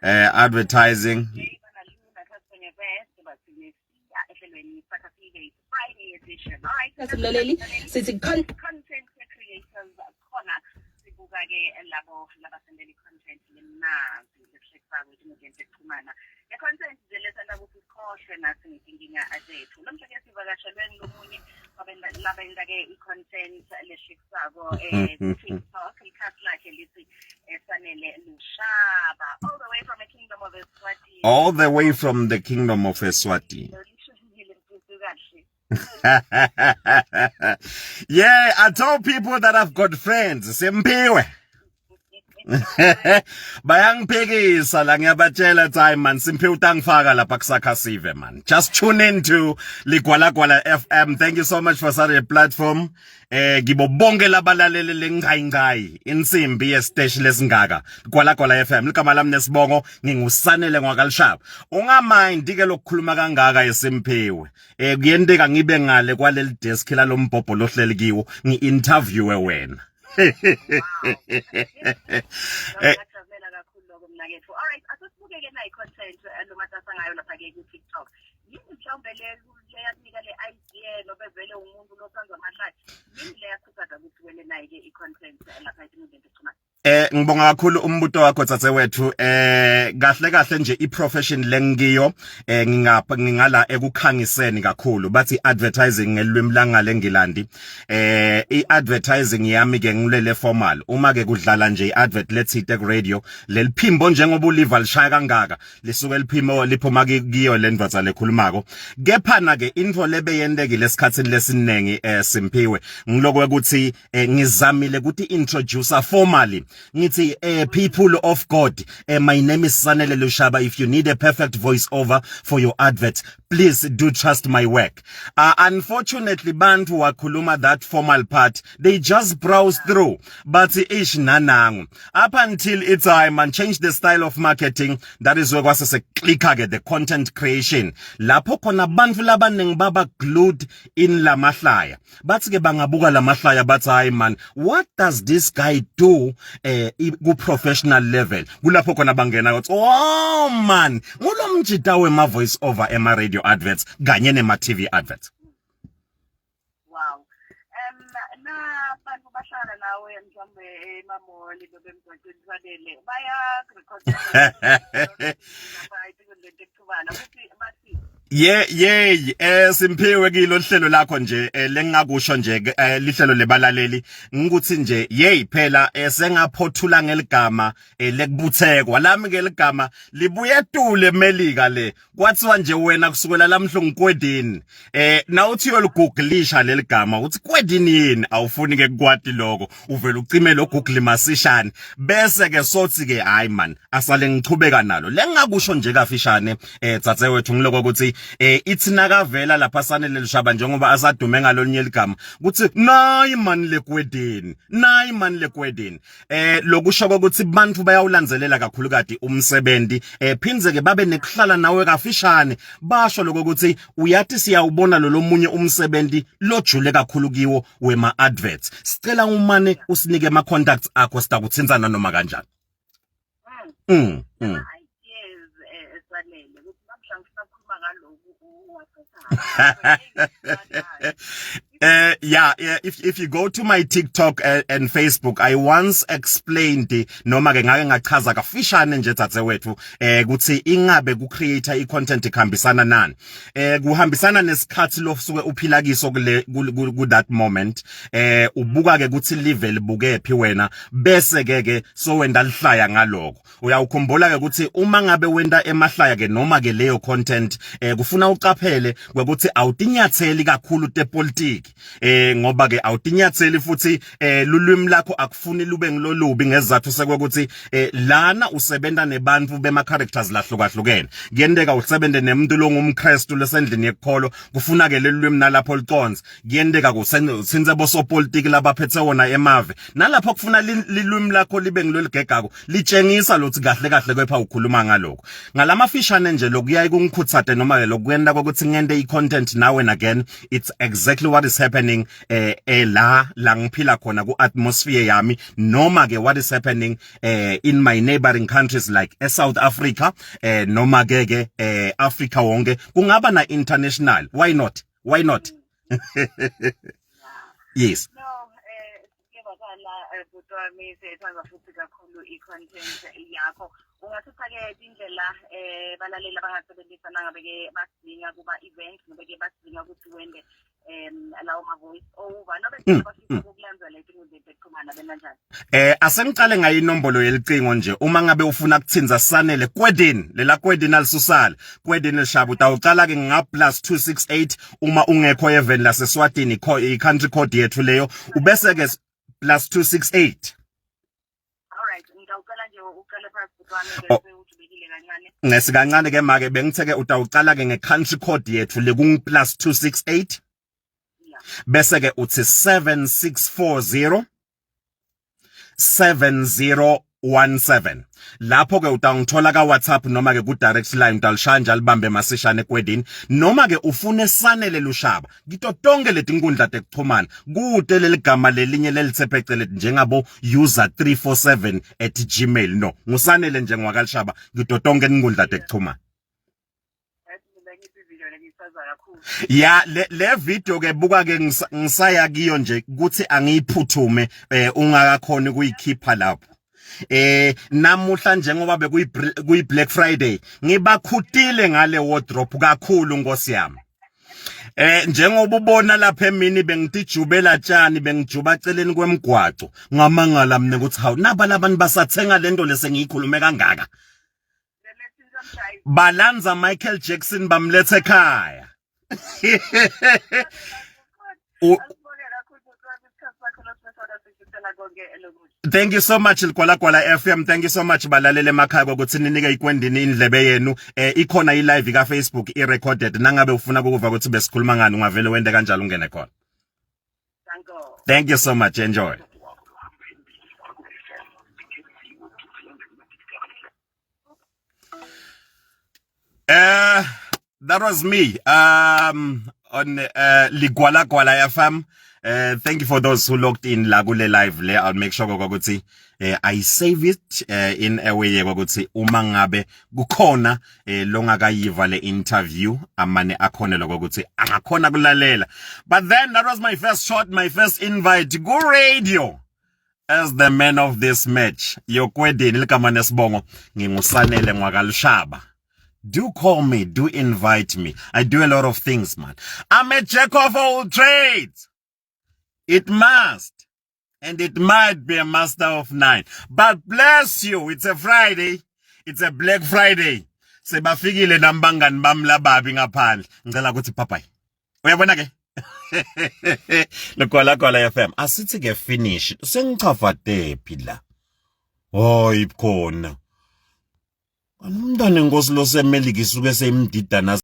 advertising. Friday edition. All right. Content creators corner. The content caution TikTok all the way from the kingdom of Eswatini. All the way from the kingdom of Eswatini. Yeah, I told people that I've got friends. Simpiwe. Bayangphikisa la ngiyabatshela time man Simphiwe utangifaka lapha kusakasive man. Just tune in to Ligwalagwala FM. Thank you so much for such a platform. Ngibo bonke labalaleli lengayingayi insimbi yesiteshi lesingaka Ligwalagwala FM. Ligama lami nesibongo ngingusanele ngwakalishaba. Ungamind ke lokukhuluma kangaka eSimphiwe. Kuyenteka ngibe ngale kwaleli desk la lombhobho lohleli kiwo ngi-interviewe wena. Alright, asesibuke ke nayi content lo matasa ngayo lapha ke ku TikTok. Yini mhlawumbe leyanika le idea lobevele umuntu losanzwa amahlathi. Yini leyakhuthaza ukuthi wena nayi ke i-content lapha ezinkundleni zokuxhumana. Ngibonga kakhulu umbuto wakho tsatewethu kahle nje iprofession lengiyo ngingala ekukhangiseni kakhulu bathi advertising ngelwimi langale engilandi iadvertising yami ke ngulele formal uma ke kudlala nje iadvert let's hit radio leliphimbo njengoba uliva lishaya kangaka lisuke liphimo liphuma kiyo lendvodza lekhulumako kephana ke info lebe yendekile esikhatsini lesinengi Simphiwe ngiloko ukuthi ngizamile ukuthi introducer formally ngithi people of God my name is Sanele Lushaba. If you need a perfect voice over for your advert, please do trust my work. Unfortunately bantu wakhuluma that formal part they just browse through but ish nanangu up until it's time and change the style of marketing. That is where kwase clicker get the content creation lapho khona bantu labanengi baba glued in la mahlaya bathi ke bangabuka la mahlaya bathi hayi man what does this guy do ku professional level kulapho khona bangena ukuthi oh man ngulomjita wema voice over ema radio adverts kanye nema TV adverts. Wow. Na bantu bahlala nawe mhlawumbe emamoli bebemgwaqeni fanele baya record Yeah, Simphiwe kilo hlelo lakho nje lengingakusho nje lihlelo lebalaleli ngikuthi nje phela sengaphothula ngeligama lekubuthekwa lami ngeligama libuye tule Melika le kwathiwa nje wena kusukela lamhlo ngikwedini na uthi yolgooglisha leligama uthi kwedini yini awufuni ke kwati lokho uvela ucime lo Google masishane bese ke sothi ke hayi man asale ngichubeka nalo lengingakusho nje kafishane tsatewethu ngiloko ukuthi ithi nakavela lapha Sanele Lushaba njengoba asadume ngalonye ligama kuthi nayi man lekwedini lokusho ukuthi bantu bayawulandzelela kakhulu kade umsebenzi phindze ke babe nekuhlala nawe kafishane basho lokho ukuthi uyathi siyawubona lo munye umsebenzi lojule kakhulu kiwo wema adverts sicela umane usinike ama contacts akho sitakuthintsana noma kanjani. If you go to my TikTok and Facebook, I once explained noma ke ngake ngachaza kafishane nje tsatewethu ukuthi ingabe ku creator i-content ikhambisana nani kuhambisana nesikhathi losuke uphila kiso ku that moment ubuka ke ukuthi level bukephi wena bese ke so wenda lihlaya ngaloko uyawukhumbula ke ukuthi uma ngabe wenda emahlaya ke noma ke leyo content kufuna uqaphele ukuthi awutinyatheli kakhulu tepolitiki ngoba ke awutinyatheli futhi lulwimi lakho akufuni lube ngilolubi ngezathu sekwekuthi lana usebenta nebantu bema characters lahlukahlukene kuyendeka usebente nemuntu longumKristu lesendlini yekholo kufuna ke lelulwimi nalapho liconze kuyendeka kusenze bosopolitiki labaphethe wona emave nalapho kufuna lilwimi lakho libe ngiloligegako litshengisa lokuthi kahle kwepha ukhuluma ngaloko ngalamafishane nje lokuyayi kungikhutsate noma ke lokwenda ukuthi ngende i-content now and again it's exactly what is happening la ngiphila khona ku atmosphere yami, noma ke what is happening in my neighboring countries like South Africa, noma ke Africa wonke, kungaba na international. Why not? Yes. No, ngiyabakala bhuti wami sethanda futhi kakhulu i-content yakho. Ungasiphathela indlela balaleli abangasebenzisa nangabe ke basidinga kuba events nobe ke basidinga ukuthi wende lawo ma voice over nobe bafisa ukulanza lethi ngizethexhumana benanjani. Asengiqale ngayo inombolo yelicingo nje, uma ngabe ufuna ukuthinza sanele kwedini lela kwedini alisusala kwedini lishaba utawucala ke nga +268 uma ungekho even laseSwatini i-country code yethu leyo, ubese ke +268. Ngesikancane ke make bengitheke utawucala ke nge-country code yethu le kung +268, bese ke uthi 7640 7017. Lapho ke utangithola ka WhatsApp noma ke ku direct line, utalishanja libambe masishane kwedini, noma ke ufune sanele lushaba ngito tonke letinkundla tekuxhumana kude leligama lelinye lelitsepheceleti njengabo user347@gmail. No, ngusanele nje ngwakalishaba ngito tonke inkundla tekuxhumana. Ya le video ke buka ke ngisaya kiyo nje kuthi angiyiphuthume ungakakhona ukuyikhipha lapho. Namuhla njengoba bekuyi Black Friday ngibakhutile ngale wardrobe kakhulu Nkosi yami. Njengoba ubona lapha emini bengitijubela tshani, bengijuba celeni kwemgwaco, ngamangala mina ukuthi hawu naba labantu basathenga lento lesengiyikhulume kangaka. Balanza Michael Jackson bamlethe ekhaya. Thank you so much Likwala FM. Thank you so much balalele emakhaya ukuthi ninike ikwendini indlebe yenu. Ikhona i-live ka Facebook i-recorded, nangabe ufuna ukuva ukuthi besikhuluma ngani ungavele wende kanjalo ungene khona. Thank you so much. Enjoy. That was me on Likwala FM. Thank you for those who logged in lagule live le. I'll make sure ukuthi I save it in a way ukuthi uma ngabe kukhona longakayiva le interview amane akhona lokuthi akakhona kulalela. But then that was my first shot, my first invite go radio as the man of this match. Yokwedini ligama nesibongo ngingusanele ngwakalishaba. Do call me, do invite me. I do a lot of things, man. I'm a jack of all trades. It must. And it might be a master of nine. But bless you, it's a Friday. It's a Black Friday. Sebafikile nambangani bamla babi ngaphandle. Ngicela ukuthi papai. Uyabona ke? Likwala FM. Asithi ke finish. Sengichafate phila. Hoy khona. Umntwana inkosi lo semeliki suke semdidana